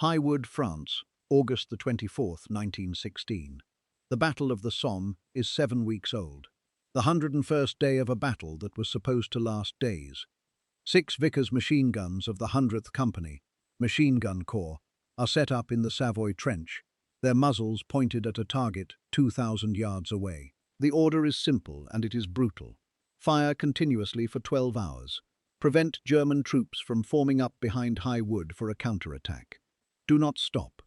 Highwood, France, August the 24th, 1916. The Battle of the Somme is 7 weeks old. The 101st day of a battle that was supposed to last days. 6 Vickers machine guns of the 100th Company, Machine Gun Corps, are set up in the Savoy Trench, their muzzles pointed at a target 2,000 yards away. The order is simple and it is brutal. Fire continuously for 12 hours. Prevent German troops from forming up behind High Wood for a counterattack. Do not stop.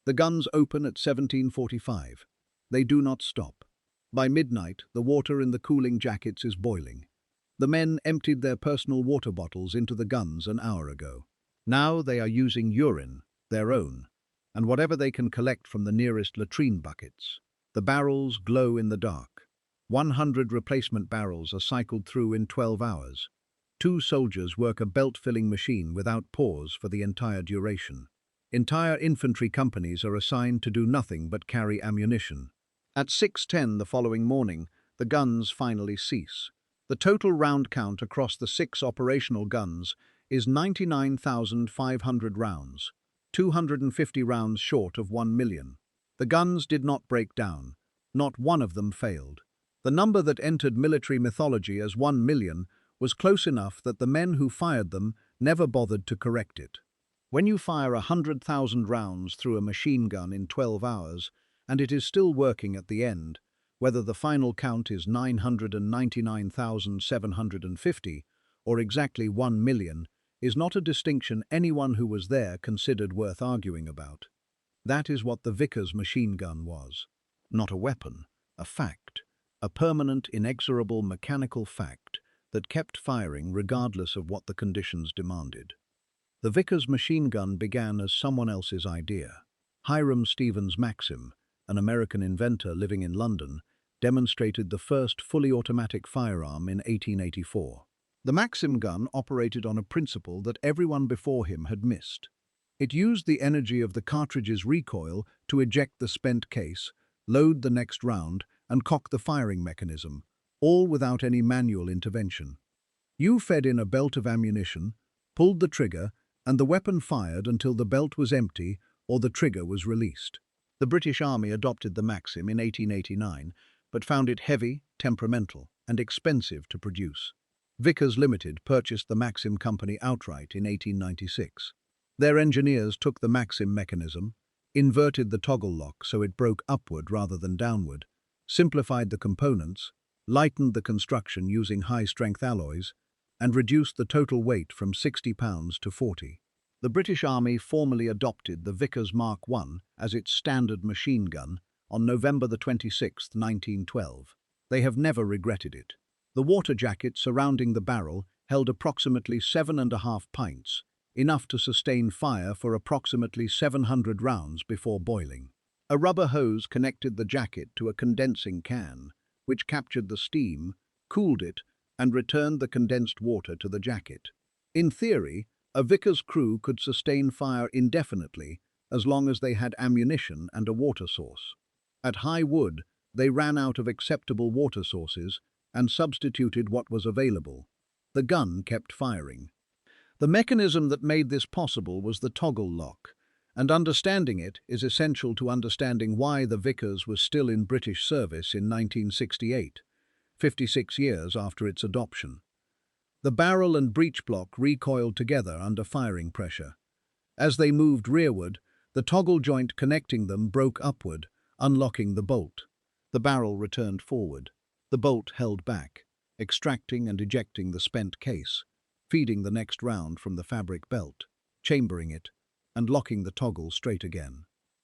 The guns open at 17:45. They do not stop. By midnight, the water in the cooling jackets is boiling. The men emptied their personal water bottles into the guns an hour ago. Now they are using urine, their own, and whatever they can collect from the nearest latrine buckets. The barrels glow in the dark. 100 replacement barrels are cycled through in 12 hours. 2 soldiers work a belt-filling machine without pause for the entire duration. Entire infantry companies are assigned to do nothing but carry ammunition. At 6:10 the following morning, the guns finally cease. The total round count across the 6 operational guns is 99,500 rounds, 250 rounds short of 1 million. The guns did not break down. Not one of them failed. The number that entered military mythology as 1 million was close enough that the men who fired them never bothered to correct it. When you fire 100,000 rounds through a machine gun in 12 hours, and it is still working at the end, whether the final count is 999,750 or exactly 1 million, is not a distinction anyone who was there considered worth arguing about. That is what the Vickers machine gun was. Not a weapon, a fact, a permanent, inexorable mechanical fact that kept firing regardless of what the conditions demanded. The Vickers machine gun began as someone else's idea. Hiram Stevens Maxim, an American inventor living in London, demonstrated the first fully automatic firearm in 1884. The Maxim gun operated on a principle that everyone before him had missed. It used the energy of the cartridge's recoil to eject the spent case, load the next round, and cock the firing mechanism, all without any manual intervention. You fed in a belt of ammunition, pulled the trigger, and the weapon fired until the belt was empty or the trigger was released. The British Army adopted the Maxim in 1889, but found it heavy, temperamental, and expensive to produce. Vickers Limited purchased the Maxim company outright in 1896. Their engineers took the Maxim mechanism, inverted the toggle lock so it broke upward rather than downward, simplified the components, lightened the construction using high-strength alloys, and reduced the total weight from 60 pounds to 40. The British Army formally adopted the Vickers Mark I as its standard machine gun on November 26, 1912. They have never regretted it. The water jacket surrounding the barrel held approximately 7.5 pints, enough to sustain fire for approximately 700 rounds before boiling. A rubber hose connected the jacket to a condensing can, which captured the steam, cooled it, and returned the condensed water to the jacket. In theory, a Vickers crew could sustain fire indefinitely as long as they had ammunition and a water source. At High Wood, they ran out of acceptable water sources and substituted what was available. The gun kept firing. The mechanism that made this possible was the toggle lock, and understanding it is essential to understanding why the Vickers was still in British service in 1968. 56 years after its adoption. The barrel and breech block recoiled together under firing pressure. As they moved rearward, the toggle joint connecting them broke upward, unlocking the bolt. The barrel returned forward. The bolt held back, extracting and ejecting the spent case, feeding the next round from the fabric belt, chambering it, and locking the toggle straight again.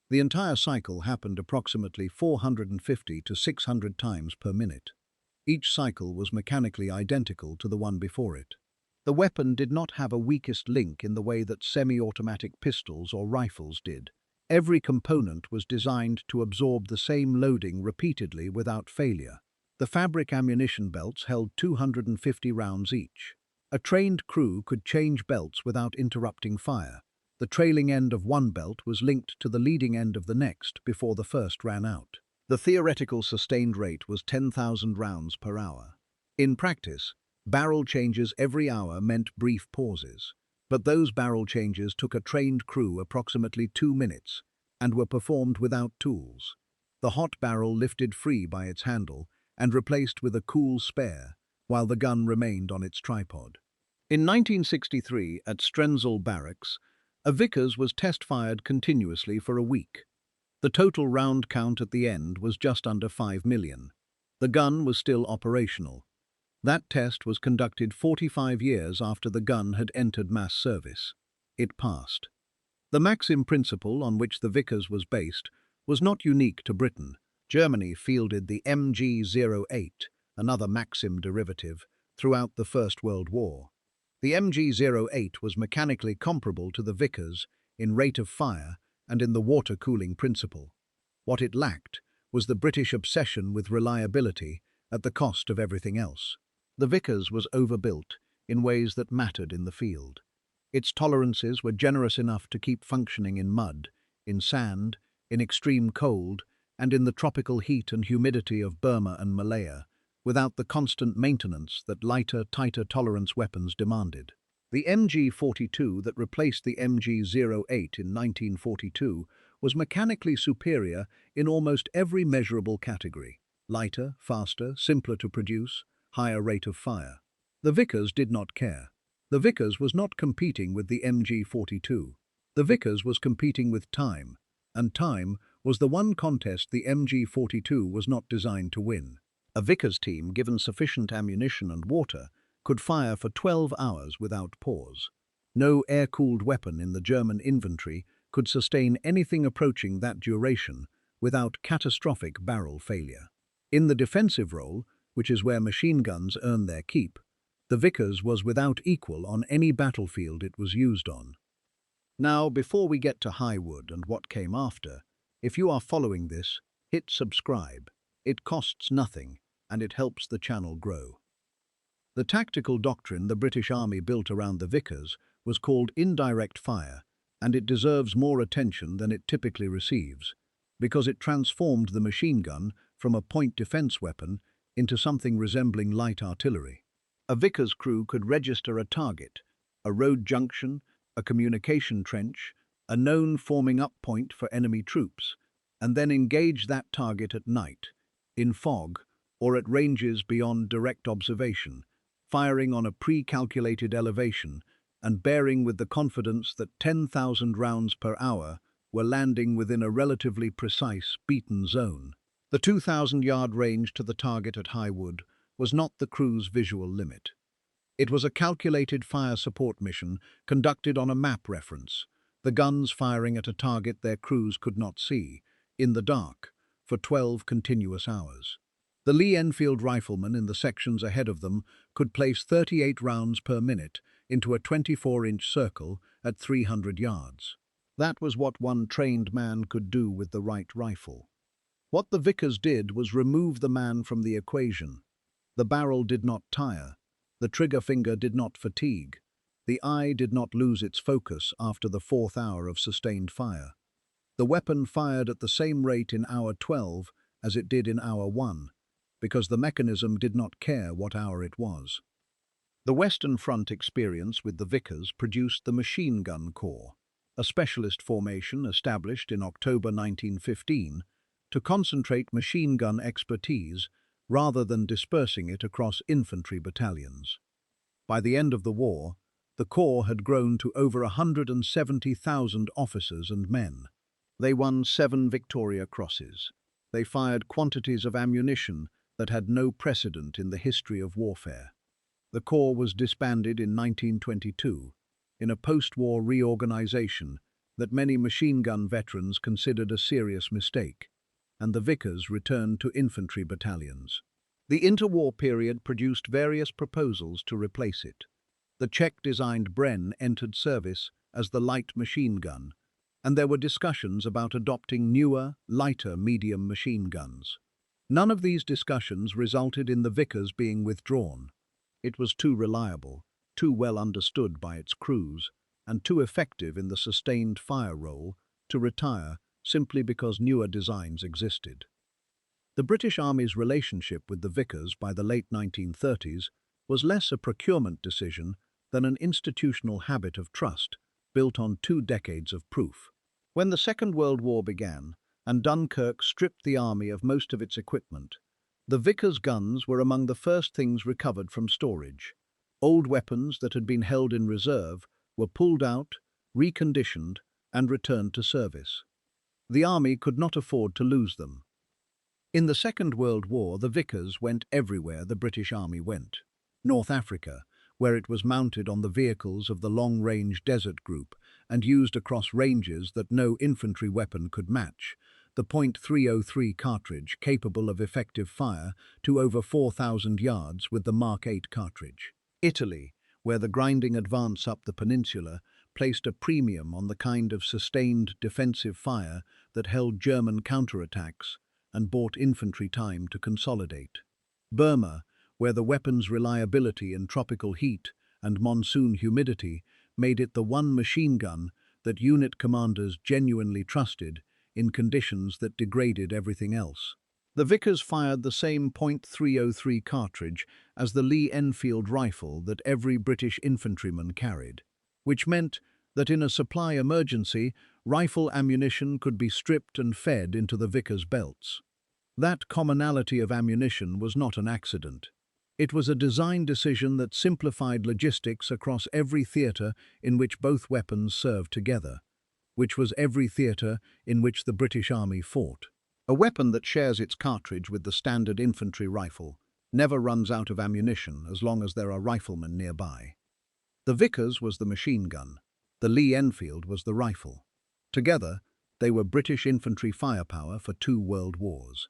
The entire cycle happened approximately 450 to 600 times per minute. Each cycle was mechanically identical to the one before it. The weapon did not have a weakest link in the way that semi-automatic pistols or rifles did. Every component was designed to absorb the same loading repeatedly without failure. The fabric ammunition belts held 250 rounds each. A trained crew could change belts without interrupting fire. The trailing end of one belt was linked to the leading end of the next before the first ran out. The theoretical sustained rate was 10,000 rounds per hour. In practice, barrel changes every hour meant brief pauses. But those barrel changes took a trained crew approximately 2 minutes and were performed without tools. The hot barrel lifted free by its handle and replaced with a cool spare, while the gun remained on its tripod. In 1963, at Strensall Barracks, a Vickers was test-fired continuously for a week. The total round count at the end was just under 5 million. The gun was still operational. That test was conducted 45 years after the gun had entered mass service. It passed. The Maxim principle on which the Vickers was based was not unique to Britain. Germany fielded the MG-08, another Maxim derivative, throughout the First World War. The MG-08 was mechanically comparable to the Vickers in rate of fire and in the water cooling principle. What it lacked was the British obsession with reliability at the cost of everything else. The Vickers was overbuilt in ways that mattered in the field. Its tolerances were generous enough to keep functioning in mud, in sand, in extreme cold, and in the tropical heat and humidity of Burma and Malaya, without the constant maintenance that lighter, tighter tolerance weapons demanded. The MG-42 that replaced the MG-08 in 1942 was mechanically superior in almost every measurable category: lighter, faster, simpler to produce, higher rate of fire. The Vickers did not care. The Vickers was not competing with the MG-42. The Vickers was competing with time, and time was the one contest the MG-42 was not designed to win. A Vickers team, given sufficient ammunition and water, could fire for 12 hours without pause. No air-cooled weapon in the German inventory could sustain anything approaching that duration without catastrophic barrel failure. In the defensive role, which is where machine guns earn their keep, the Vickers was without equal on any battlefield it was used on. Now, before we get to Highwood and what came after, if you are following this, hit subscribe. It costs nothing, and it helps the channel grow. The tactical doctrine the British Army built around the Vickers was called indirect fire, and it deserves more attention than it typically receives, because it transformed the machine gun from a point defense weapon into something resembling light artillery. A Vickers crew could register a target, a road junction, a communication trench, a known forming-up point for enemy troops, and then engage that target at night, in fog, or at ranges beyond direct observation, firing on a pre-calculated elevation and bearing with the confidence that 10,000 rounds per hour were landing within a relatively precise, beaten zone. The 2,000-yard range to the target at Highwood was not the crew's visual limit. It was a calculated fire support mission conducted on a map reference, the guns firing at a target their crews could not see, in the dark, for 12 continuous hours. The Lee Enfield riflemen in the sections ahead of them could place 38 rounds per minute into a 24-inch circle at 300 yards. That was what one trained man could do with the right rifle. What the Vickers did was remove the man from the equation. The barrel did not tire. The trigger finger did not fatigue. The eye did not lose its focus after the 4th hour of sustained fire. The weapon fired at the same rate in hour 12 as it did in hour 1, because the mechanism did not care what hour it was. The Western Front experience with the Vickers produced the Machine Gun Corps, a specialist formation established in October 1915 to concentrate machine gun expertise rather than dispersing it across infantry battalions. By the end of the war, the Corps had grown to over 170,000 officers and men. They won 7 Victoria Crosses. They fired quantities of ammunition that had no precedent in the history of warfare. The Corps was disbanded in 1922, in a post-war reorganization that many machine gun veterans considered a serious mistake, and the Vickers returned to infantry battalions. The interwar period produced various proposals to replace it. The Czech-designed Bren entered service as the light machine gun, and there were discussions about adopting newer, lighter medium machine guns. None of these discussions resulted in the Vickers being withdrawn. It was too reliable, too well understood by its crews, and too effective in the sustained fire role to retire simply because newer designs existed. The British Army's relationship with the Vickers by the late 1930s was less a procurement decision than an institutional habit of trust built on 2 decades of proof. When the Second World War began, and Dunkirk stripped the army of most of its equipment, the Vickers guns were among the first things recovered from storage. Old weapons that had been held in reserve were pulled out, reconditioned, and returned to service. The army could not afford to lose them. In the Second World War, the Vickers went everywhere the British Army went. North Africa, where it was mounted on the vehicles of the long-range desert group and used across ranges that no infantry weapon could match, the .303 cartridge capable of effective fire to over 4,000 yards with the Mark 8 cartridge. Italy, where the grinding advance up the peninsula placed a premium on the kind of sustained defensive fire that held German counterattacks and bought infantry time to consolidate. Burma, where the weapon's reliability in tropical heat and monsoon humidity made it the one machine gun that unit commanders genuinely trusted in conditions that degraded everything else. The Vickers fired the same .303 cartridge as the Lee-Enfield rifle that every British infantryman carried, which meant that in a supply emergency, rifle ammunition could be stripped and fed into the Vickers belts. That commonality of ammunition was not an accident. It was a design decision that simplified logistics across every theatre in which both weapons served together, which was every theatre in which the British Army fought. A weapon that shares its cartridge with the standard infantry rifle never runs out of ammunition as long as there are riflemen nearby. The Vickers was the machine gun. The Lee-Enfield was the rifle. Together, they were British infantry firepower for 2 world wars.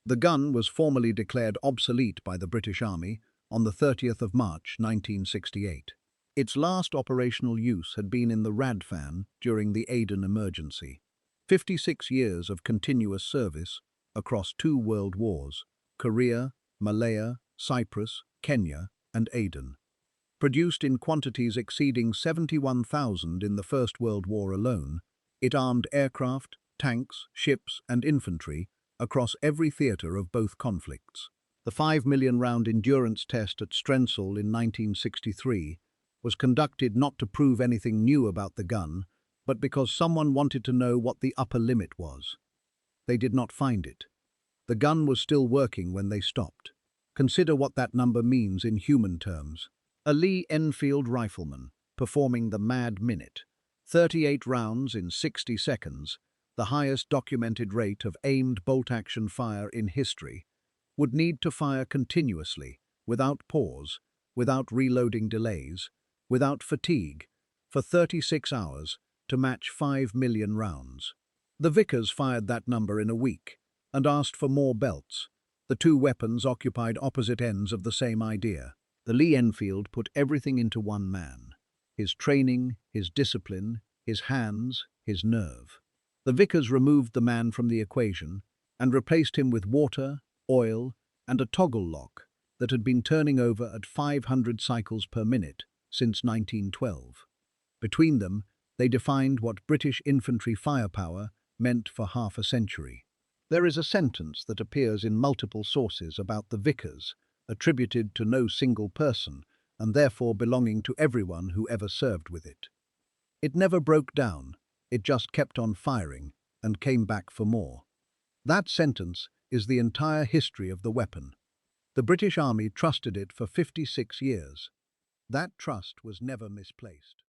The gun was formally declared obsolete by the British Army on the 30th of March 1968. Its last operational use had been in the Radfan during the Aden emergency. 56 years of continuous service across 2 world wars, Korea, Malaya, Cyprus, Kenya, and Aden. Produced in quantities exceeding 71,000 in the First World War alone, it armed aircraft, tanks, ships, and infantry across every theatre of both conflicts. The 5 million round endurance test at Strensall in 1963 was conducted not to prove anything new about the gun, but because someone wanted to know what the upper limit was. They did not find it. The gun was still working when they stopped. Consider what that number means in human terms. A Lee-Enfield rifleman performing the mad minute, 38 rounds in 60 seconds, the highest documented rate of aimed bolt-action fire in history, would need to fire continuously, without pause, without reloading delays, without fatigue, for 36 hours to match 5 million rounds. The Vickers fired that number in a week and asked for more belts. The 2 weapons occupied opposite ends of the same idea. The Lee-Enfield put everything into one man: his training, his discipline, his hands, his nerve. The Vickers removed the man from the equation and replaced him with water, oil, and a toggle lock that had been turning over at 500 cycles per minute since 1912. Between them, they defined what British infantry firepower meant for half a century. There is a sentence that appears in multiple sources about the Vickers, attributed to no single person and therefore belonging to everyone who ever served with it. It never broke down, it just kept on firing and came back for more. That sentence is the entire history of the weapon. The British Army trusted it for 56 years. That trust was never misplaced.